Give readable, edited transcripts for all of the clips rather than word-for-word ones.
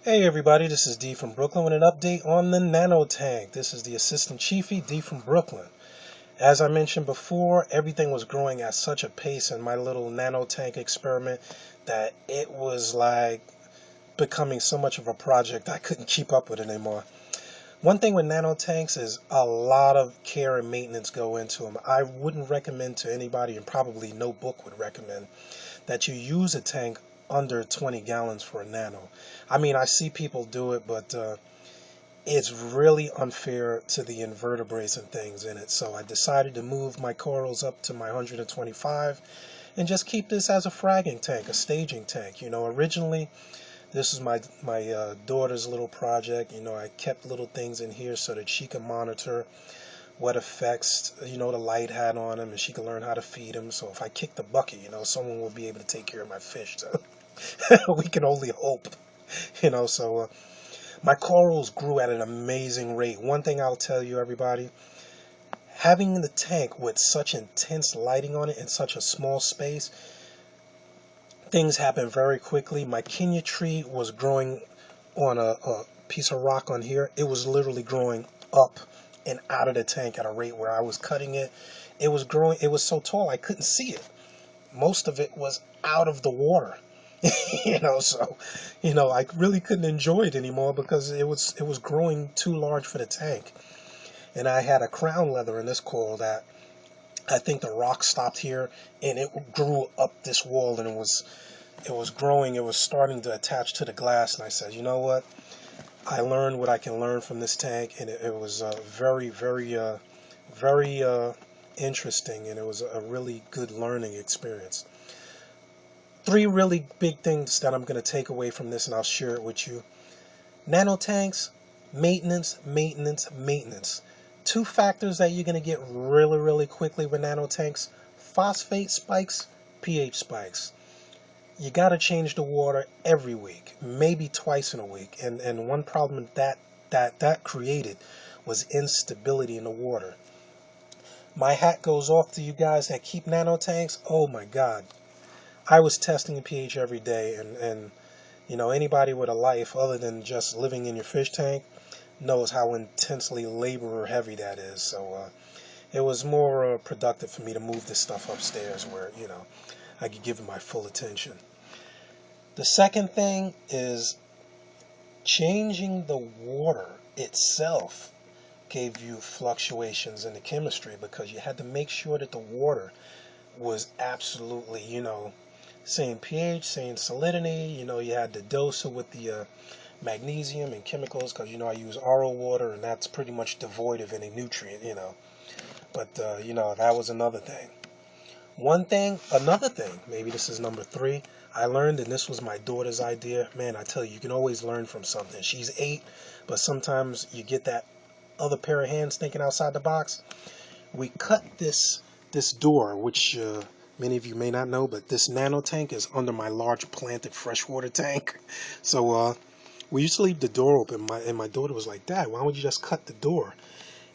Hey everybody, this is D from Brooklyn with an update on the Nano tank. This is the Assistant Chiefy, D from Brooklyn. As I mentioned before, everything was growing at such a pace in my little Nano tank experiment that it was like becoming so much of a project I couldn't keep up with it anymore. One thing with nano tanks is a lot of care and maintenance go into them. I wouldn't recommend to anybody, and probably no book would recommend, that you use a tank under 20 gallons for a nano. I mean, I see people do it, but it's really unfair to the invertebrates and things in it. So I decided to move my corals up to my 125 and just keep this as a fragging tank, a staging tank. You know, originally this is my daughter's little project. You know, I kept little things in here so that she can monitor what effects, you know, the light had on them, and she can learn how to feed them. So if I kick the bucket, you know, someone will be able to take care of my fish. So we can only hope, you know. So my corals grew at an amazing rate. One thing I'll tell you, everybody, having the tank with such intense lighting on it in such a small space, things happen very quickly. My Kenya tree was growing on a piece of rock on here. It was literally growing up and out of the tank at a rate where I was cutting it. It was growing. It was so tall I couldn't see it. Most of it was out of the water. You know, so you know, I really couldn't enjoy it anymore because it was growing too large for the tank. And I had a crown leather in this coil that I think the rock stopped here, and it grew up this wall, and it was growing. It was starting to attach to the glass, and I said, you know what? I learned what I can learn from this tank, and it was very interesting, and it was a really good learning experience. Three really big things that I'm going to take away from this, and I'll share it with you. Nano tanks, maintenance, maintenance, maintenance. Two factors that you're going to get really, really quickly with nano tanks: phosphate spikes, pH spikes. You got to change the water every week, maybe twice in a week. And one problem that created was instability in the water. My hat goes off to you guys that keep nano tanks. Oh my God. I was testing pH every day, and you know, anybody with a life other than just living in your fish tank knows how intensely labor heavy that is. So it was more productive for me to move this stuff upstairs where, you know, I could give it my full attention. The second thing is changing the water itself gave you fluctuations in the chemistry because you had to make sure that the water was absolutely, you know, same pH, same salinity. You know, you had to dose it with the magnesium and chemicals because, you know, I use RO water, and that's pretty much devoid of any nutrient, you know. But, you know, that was another thing. Another thing, maybe this is number three, I learned, and this was my daughter's idea. Man, I tell you, you can always learn from something. She's 8, but sometimes you get that other pair of hands thinking outside the box. We cut this door, which many of you may not know, but this nano tank is under my large planted freshwater tank. So we used to leave the door open, and my daughter was like, Dad, why don't you just cut the door?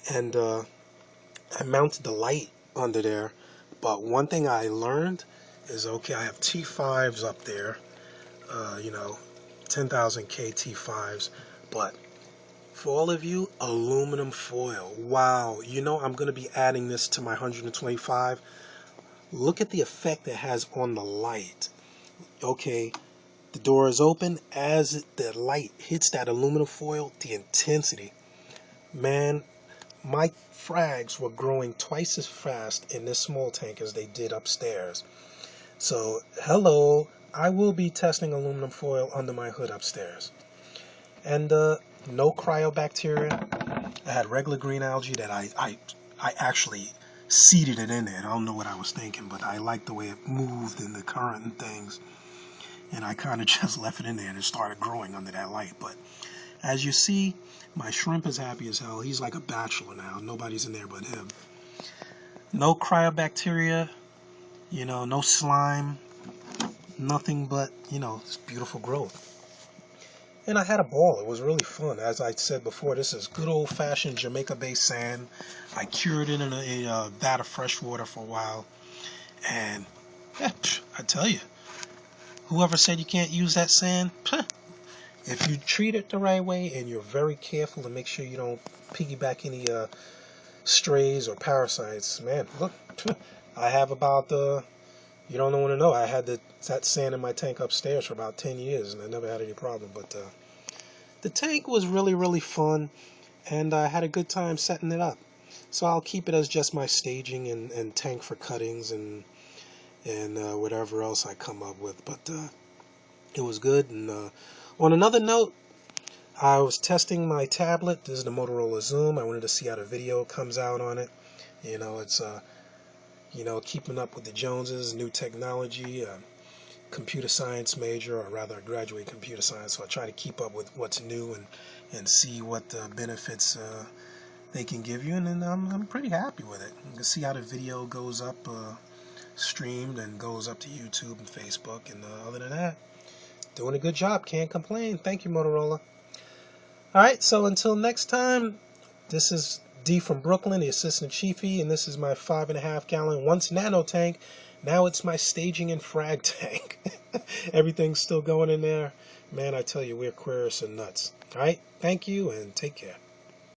And I mounted the light under there. But one thing I learned is, okay, I have T5s up there, you know, 10,000 K T5s, but for all of you, aluminum foil. Wow, you know, I'm going to be adding this to my 125. Look at the effect it has on the light. Okay, the door is open. As the light hits that aluminum foil, the intensity. Man, my frags were growing twice as fast in this small tank as they did upstairs. So, hello, I will be testing aluminum foil under my hood upstairs. And no cryobacteria. I had regular green algae that I actually seeded it in there. I don't know what I was thinking, but I liked the way it moved in the current and things. And I kind of just left it in there, and it started growing under that light. But as you see, my shrimp is happy as hell. He's like a bachelor now. Nobody's in there but him. No cryobacteria, you know, no slime, nothing but, you know, this beautiful growth. And I had a ball. It was really fun. As I said before, this is good old-fashioned Jamaica-based sand. I cured it in a vat of fresh water for a while. And yeah, I tell you, whoever said you can't use that sand, If you treat it the right way and you're very careful to make sure you don't piggyback any strays or parasites, man, look, I have about you don't want to know, I had that sand in my tank upstairs for about 10 years and I never had any problem. But the tank was really, really fun, and I had a good time setting it up. So I'll keep it as just my staging and tank for cuttings and whatever else I come up with. But it was good. And on another note, I was testing my tablet. This is the Motorola Zoom. I wanted to see how the video comes out on it. You know, it's keeping up with the Joneses, new technology. Computer science major, or rather I graduate computer science, so I try to keep up with what's new and see what benefits they can give you, and then I'm pretty happy with it. You can see how the video goes up streamed and goes up to YouTube and Facebook, and other than that, doing a good job, can't complain. Thank you, Motorola. Alright, so until next time, this is D from Brooklyn, the assistant chiefy, and this is my 5.5 gallon once Nano tank. Now it's my staging and frag tank. Everything's still going in there. Man, I tell you, we're Aquarius and nuts. Alright, thank you and take care.